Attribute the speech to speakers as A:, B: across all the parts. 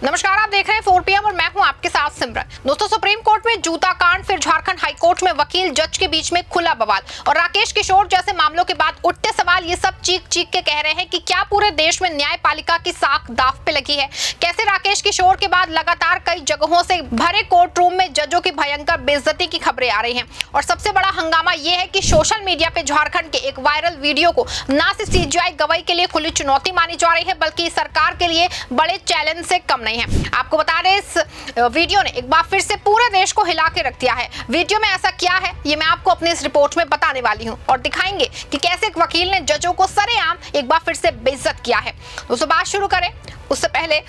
A: नमस्कार, आप देख रहे हैं 4 PM और मैं हूं आपके साथ सिमरन। दोस्तों, सुप्रीम कोर्ट में जूता कांड, फिर झारखंड हाई कोर्ट में वकील जज के बीच में खुला बवाल और राकेश किशोर जैसे मामलों के बाद उठते सवाल ये सब चीख चीख के कह रहे हैं कि क्या पूरे देश में न्यायपालिका की साख दांव पे लगी है। कैसे राकेश किशोर के बाद लगातार कई जगहों से भरे कोर्ट रूम में जजों की भयंकर बेइज्जती की खबरें आ रही हैं और सबसे बड़ा हंगामा ये है कि सोशल मीडिया पे झारखंड के एक वायरल वीडियो को ना सिर्फ CGI गवाही के लिए खुली चुनौती मानी जा रही है, बल्कि सरकार के लिए बड़े चैलेंज से कम नहीं है। आपको बता दें, इस वीडियो ने एक बार फिर से पूरे देश को हिला के रख दिया है। वीडियो में ऐसा क्या है, ये मैं आपको अपनी इस रिपोर्ट में बताने वाली हूं और दिखाएंगे कि कैसे एक वकील ने जजों को सरेआम एक बार फिर से बेइज्जत किया है। दोस्तों, बात शुरू करें उससे पहले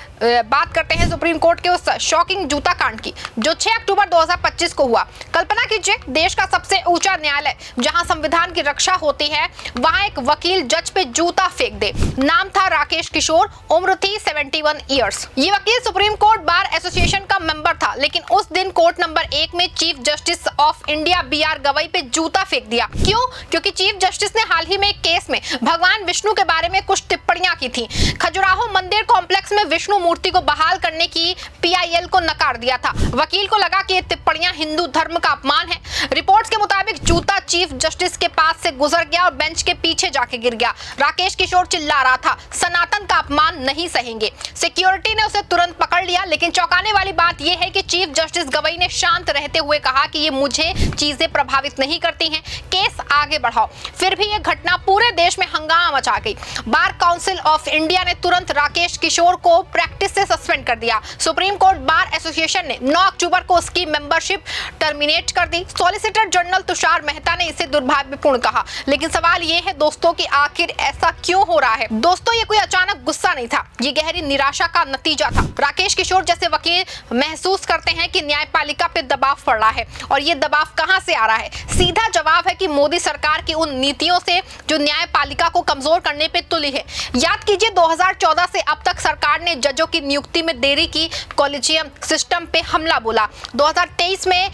A: बात करते हैं सुप्रीम कोर्ट के उस शॉकिंग जूता कांड की जो 6 अक्टूबर 2025 को हुआ। कल्पना कीजिए, देश का सबसे ऊंचा न्यायालय जहां संविधान की रक्षा होती है, वहां एक वकील जज पे जूता फेंक दे। नाम था राकेश किशोर, उम्र थी 71 ईयर्स। ये वकील सुप्रीम कोर्ट बार एसोसिएशन का मेंबर था, लेकिन उस दिन कोर्ट नंबर 1 में chief justice of India BR Gavai पे जूता फेंक दिया। क्यों? क्योंकि चीफ जस्टिस ने हाल ही में एक केस में भगवान विष्णु के बारे में कुछ टिप्पणियां की थी। खजुराहो मंदिर कॉम्प्लेक्स में विष्णु मूर्ति को बहाल करने की PIL को नकार दिया था। वकील को लगा कि ये टिप्पणियां हिंदू धर्म का अपमान है। रिपोर्ट्स के मुताबिक जूता चीफ जस्टिस के पास से गुजर गया और बेंच के पीछे जाके गिर गया। राकेश किशोर चिल्ला रहा था, सनातन का अपमान नहीं सहेंगे। सिक्योरिटी ने उसे तुरंत पकड़ लिया, लेकिन चौंकाने वाली बात यह है कि चीफ जस्टिस गवई ने शांत रहते हुए कहा कि ये मुझे चीजें प्रभावित नहीं करती हैं, केस आगे बढ़ाओ। फिर भी यह घटना पूरे देश में हंगामा मचा गई। बार काउंसिल ऑफ इंडिया ने तुरंत राकेश किशोर को प्रैक्टिस से सस्पेंड कर दिया। सुप्रीम कोर्ट बार एसोसिएशन ने 9 अक्टूबर को उसकी मेंबरशिप टर्मिनेट कर दी। सॉलिसिटर जनरल तुषार मेहता ने इसे दुर्भाग्यपूर्ण कहा। लेकिन सवाल ये है दोस्तों कि आखिर ऐसा क्यों हो रहा है। दोस्तों, ये कोई अचानक गुस्सा नहीं था, ये गहरी निराशा का नतीजा था। राकेश किशोर जैसे वकील महसूस करते हैं कि न्यायपालिका पे दबाव पड़ रहा है और ये दबाव कहां से आ रहा है। सीधा जवाब है कि मोदी सरकार की उन नीतियों से जो न्यायपालिका को कमजोर करने पे तुली है। याद कीजिए, 2014 से अब तक सरकार ने जजों की नियुक्ति में देरी की, कॉलेजियम सिस्टम पे हमला बोला। 2023 में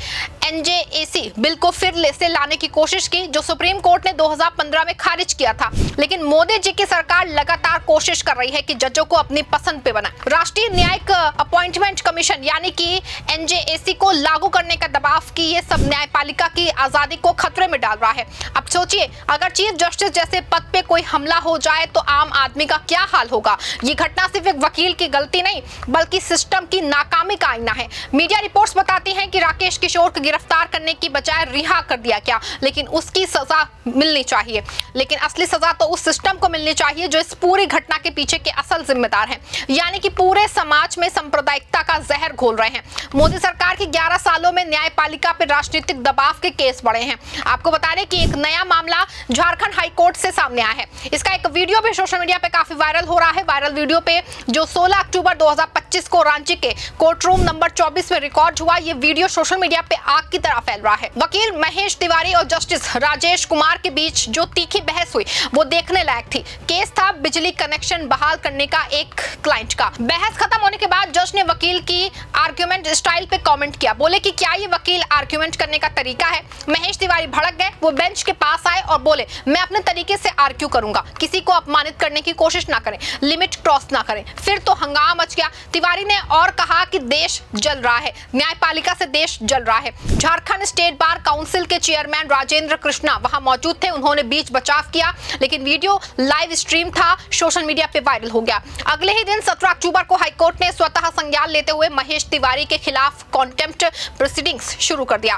A: NJAC बिल को फिर से लाने की कोशिश की, जो सुप्रीम कोर्ट ने 2015 में खारिज किया था। लेकिन मोदी जी की सरकार लगातार कोशिश कर रही है कि जजों को अपनी पसंद पे बनाए। राष्ट्रीय न्यायिक अपॉइंटमेंट कमीशन यानी कि NJAC को लागू करने का दबाव की ये सब न्यायपालिका की आजादी को खतरे में डाल रहा है। अब सोचिए, अगर चीफ जस्टिस जैसे पद पे कोई हमला हो जाए तो आम आदमी का क्या हाल होगा। ये घटना सिर्फ एक वकील की गलती नहीं, बल्कि सिस्टम की नाकामी का आईना है। मीडिया रिपोर्ट्स बताती हैं कि राकेश किशोर को गिरफ्तार करने की बजाय रिहा कर दिया गया, लेकिन उसकी सजा मिलनी चाहिए। लेकिन असली सजा तो उस सिस्टम को मिलनी चाहिए जो इस पूरी घटना के पीछे के असल जिम्मेदार हैं, यानी कि पूरे समाज में सांप्रदायिकता का जहर घोल रहे हैं। मोदी सरकार की 11 सालों में न्यायपालिका पर राजनीतिक दबाव के केस बढ़े हैं। आपको बता दें कि एक नया मामला झारखंड हाई कोर्ट से सामने आया है। इसका एक वीडियो भी सोशल मीडिया पे काफी वायरल हो रहा है। वायरल वीडियो पे जो 16 अक्टूबर 2025 को रांची के कोर्ट रूम नंबर 24 में रिकॉर्ड हुआ, ये वीडियो सोशल मीडिया पे आग की तरह फैल रहा है। वकील महेश तिवारी और जस्टिस राजेश कुमार के बीच जो तीखी बहस हुई वो देखने लायक थी। केस था बिजली कनेक्शन बहाल करने का एक क्लाइंट का। बहस खत्म होने के बाद जज ने वकील की आर्ग्यूमेंट स्टाइल पे कमेंट किया, बोले कि क्या ये वकील आर्ग्यूमेंट करने का तरीका है। महेश तिवारी भड़क गए, वो बेंच के पास आए और बोले, मैं अपने तरीके से आर्ग्यू करूंगा, किसी को अपमानित करने की कोशिश ना करें, लिमिट क्रॉस ना करें। फिर तो हंगामा मच गया। तिवारी ने और कहा कि देश जल रहा है, न्यायपालिका से देश जल रहा है। झारखंड स्टेट बार काउंसिल के चेयरमैन राजेंद्र कृष्णा वहां मौजूद थे, उन्होंने बीच बचाव किया, लेकिन वीडियो लाइव स्ट्रीम था, सोशल मीडिया पे वायरल हो गया। अगले ही दिन 17 अक्टूबर को हाईकोर्ट ने स्वतः संज्ञान लेते हुए महेश तिवारी के खिलाफ कॉन्टेम्प्ट प्रोसीडिंग्स शुरू कर दिया।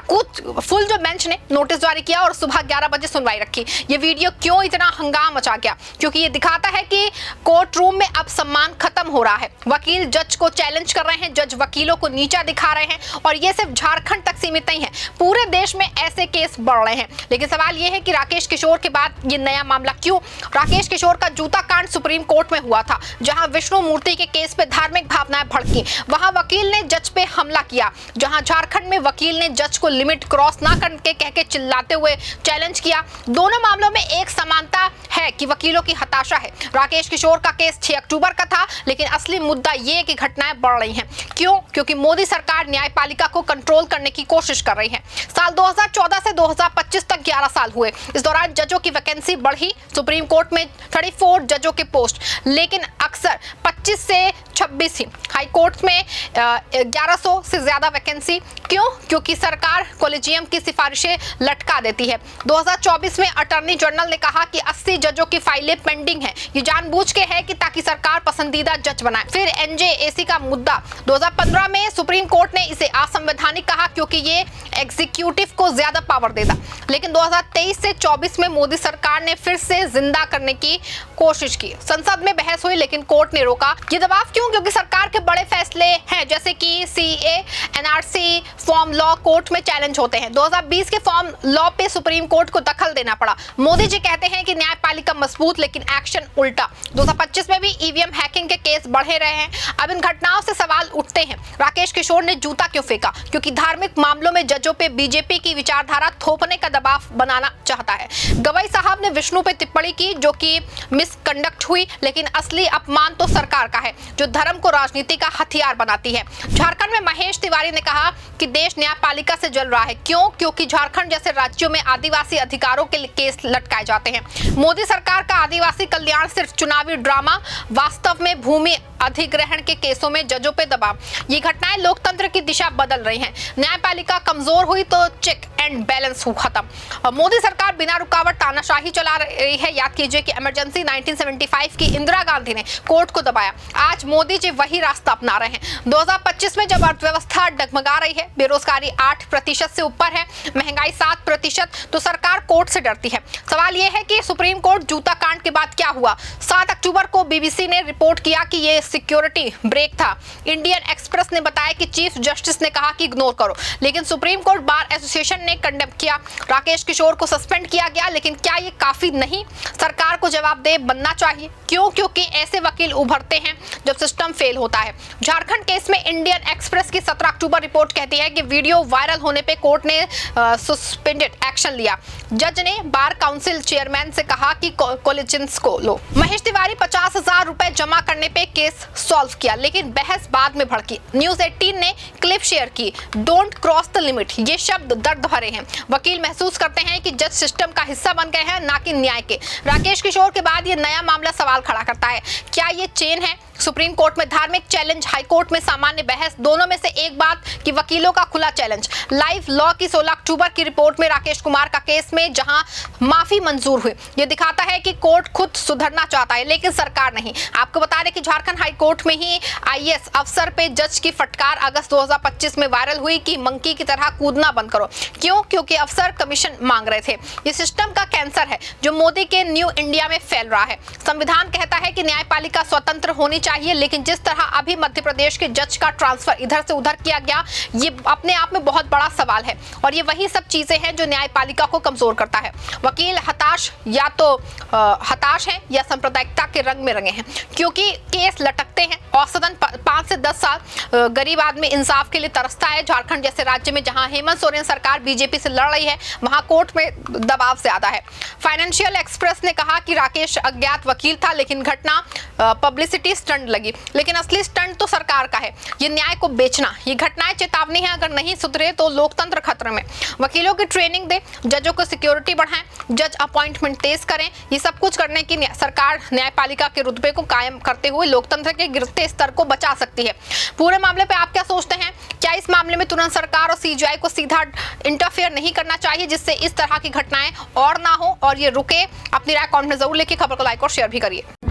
A: फुल जो बेंच ने नोटिस जारी किया और सुबह 11 बजे सुनवाई रखी। ये वीडियो क्यों इतना हंगामा मचा गया? क्योंकि ये दिखाता है कि कोर्ट रूम में अब सम्मान खत्म हो रहा है। वकील जज को चैलेंज कर रहे हैं, जज वकीलों को नीचा दिखा रहे हैं और ये सिर्फ झारखंड तक सीमित नहीं है, पूरे देश में ऐसे केस बढ़ रहे हैं। लेकिन सवाल ये है कि राकेश किशोर के बाद ये नया मामला क्यों? राकेश किशोर का जूता कांड सुप्रीम कोर्ट में हुआ था, जहां विष्णु मूर्ति के केस पे धार्मिक भावनाएं भड़की, वहां वकील ने जज पे हमला किया। जहां झारखंड में वकील ने जज को लिमिट क्रॉस ना करके कह के चिल्लाते हुए चैलेंज किया। दोनों मामलों में एक समानता है कि वकीलों की हताशा है। राकेश किशोर का केस 6 अक्टूबर का था, लेकिन असली मुद्दा ये कि घटनाएं बढ़ रही हैं। क्यों? क्योंकि मोदी सरकार न्यायपालिका को कंट्रोल करने की कोशिश कर रही है। साल 2014 से 2025 तक 11 साल हुए। इस दौरान जजों की वैकेंसी बढ़ी। सुप्रीम कोर्ट में 34 जजों के पोस्ट, लेकिन अक्सर 25 से 26 ही। हाई कोर्ट में 1100 से ज्यादा वैकेंसी। क्यों? क्योंकि सरकार कॉलेजियम की सिफारिशें लटका देती है। 2024 में अटॉर्नी जनरल ने कहा कि 80 जजों की फाइलें पेंडिंग हैं। ये जानबूझ के है कि ताकि सरकार पसंदीदा जज बनाए। फिर एनजेएसी का मुद्दा 2015 में सुप्रीम कोर्ट ने इसे असंवैधानिक कहा क्योंकि ये एग्जीक्यूटिव को ज्यादा पावर देता। लेकिन 2023 से 24 में मोदी सरकार ने फिर से जिंदा करने की कोशिश की। संसद में बहस हुई लेकिन कोर्ट ने रोका। ये दबाव क्यों? क्योंकि सरकार के बड़े फैसले हैं जैसे कि CA, NRC, form law court में चैलेंज होते हैं। 2020 के फॉर्म लॉ पे सुप्रीम कोर्ट को दखल देना पड़ा। मोदी जी कहते हैं कि न्यायपालिका मजबूत लेकिन एक्शन उल्टा। 2025 में भी ईवीएम हैकिंग के केस बढ़े रहे हैं। अब इन घटनाओं से सवाल उठते हैं। राकेश किशोर ने जूता क्यों फेंका? क्योंकि धार्मिक मामलों में जजों पे बीजेपी की विचारधारा थोपने का दबाव बनाना चाहता है। गवाई साहब ने विष्णु पे टिप्पणी की जो कि मिसकंडक्ट हुई, लेकिन असली अपमान तो सरकार का है जो धर्म को राजनीति का हथियार बनाती है। झारखंड में महेश तिवारी ने कहा कि देश न्यायपालिका से जल रहा है। क्यों? क्योंकि झारखंड जैसे राज्यों में आदिवासी अधिकारों के केस लटकाए जाते हैं। मोदी सरकार का आदिवासी कल्याण सिर्फ चुनावी ड्रामा, वास्तव में भूमि अधिग्रहण के केसों में जजों पे दबाव। ये घटनाएं लोकतंत्र की दिशा बदल रही हैं। न्यायपालिका कमजोर हुई तो चेक एंड बैलेंस हो खत्म। मोदी सरकार बिना रुकावट तानाशाही चला रही है। याद कीजिए कि इमरजेंसी 1975 की इंदिरा गांधी ने कोर्ट को दबाया। आज मोदी जी वही रास्ता अपना रहे हैं। 2025 में जब अर्थव्यवस्था डगमगा रही है, बेरोजगारी 8% से ऊपर है, महंगाई 7%, तो सरकार कोर्ट से डरती है। सवाल यह है कि सुप्रीम कोर्ट जूता कांड के बाद क्या हुआ? 7 अक्टूबर को बीबीसी ने रिपोर्ट किया कि ये सिक्योरिटी ब्रेक था। इंडियन एक्सप्रेस ने बताया कि चीफ जस्टिस ने कहा कि इग्नोर करो, लेकिन सुप्रीम कोर्ट बार एसोसिएशन ने कंडेम किया। राकेश किशोर को सस्पेंड किया गया, लेकिन क्या ये काफी नहीं? सरकार को जवाबदेह बनना चाहिए। क्यों? क्योंकि ऐसे वकील उभरते हैं जब सिस्टम फेल होता है। झारखंड केस में इंडियन एक्सप्रेस की 17 अक्टूबर रिपोर्ट कहती है कि वीडियो वायरल होने पे कोर्ट ने सस्पेंडेड एक्शन लिया। जज ने बार काउंसिल चेयरमैन से कहा कि कॉलेजियंस को लो। महेश तिवारी 50,000 रुपए जमा करने पे केस सॉल्व किया, लेकिन बहस बाद में भड़की। न्यूज 18 ने क्लिप शेयर की, डोंट क्रॉस द लिमिट। ये शब्द दर्द भरे हैं। वकील महसूस करते हैं कि जज सिस्टम का हिस्सा बन गए हैं, ना कि न्याय के। राकेश किशोर के बाद ये नया मामला सवाल खड़ा करता है, क्या ये चेन है? सुप्रीम कोर्ट में धार्मिक चैलेंज, हाई कोर्ट में सामान्य बहस, दोनों में से एक बात कि वकीलों का खुला चैलेंज। लाइव लॉ की 16 अक्टूबर की रिपोर्ट में राकेश कुमार का केस में जहां माफी मंजूर हुई, ये दिखाता है कि कोर्ट खुद सुधरना चाहता है लेकिन सरकार नहीं। आपको बता दें कि झारखंड हाई कोर्ट में ही आईएएस अफसर पे जज की फटकार अगस्त 2025 में वायरल हुई कि मंकी की तरह कूदना बंद करो। क्यों? क्योंकि अफसर कमीशन मांग रहे थे। ये सिस्टम का कैंसर है जो मोदी के न्यू इंडिया में फैल रहा है। संविधान कहता है कि न्यायपालिका स्वतंत्र होनी चाहिए, लेकिन जिस तरह अभी मध्य प्रदेश के जज का ट्रांसफर इधर से उधर किया गया, ये अपने आप में बहुत बड़ा सवाल है। और ये वही सब चीजें हैं जो न्यायपालिका को कमजोर करता है। वकील हताश या तो हताश हैं या सांप्रदायिकता के रंग में रंगे हैं, क्योंकि केस लटकते हैं औसतन 5 से 10 साल। गरीब आदमी इंसाफ के लिए तरसता है। झारखंड जैसे राज्य में जहां हेमंत सोरेन सरकार बीजेपी से लड़ रही है, वहां कोर्ट में दबाव ज्यादा है। फाइनेंशियल एक्सप्रेस ने कहा कि राकेश अज्ञात वकील था, लेकिन घटना पब्लिसिटी स्टंट लगी, लेकिन असली स्टंट तो सरकार का है, ये न्याय को बेचना। ये घटनाएं चेतावनी है, अगर नहीं सुधरे तो लोकतंत्र खतरे में। वकीलों की ट्रेनिंग दे, जजों को सिक्योरिटी बढ़ाएं, जज अपॉइंटमेंट तेज करें। ये सब कुछ करने की सरकार न्यायपालिका के रुतबे को कायम करते हुए लोकतंत्र के गिरते स्तर को बचा सकती है। पूरे मामले पे आप क्या सोचते हैं? क्या इस मामले में तुरंत सरकार और सीजीआई को सीधा इंटरफेयर नहीं करना चाहिए, जिससे इस तरह की घटनाएं और ना हो और ये रुके? अपनी राय कमेंट में जरूर लिखिए। खबर को लाइक और शेयर भी करिए।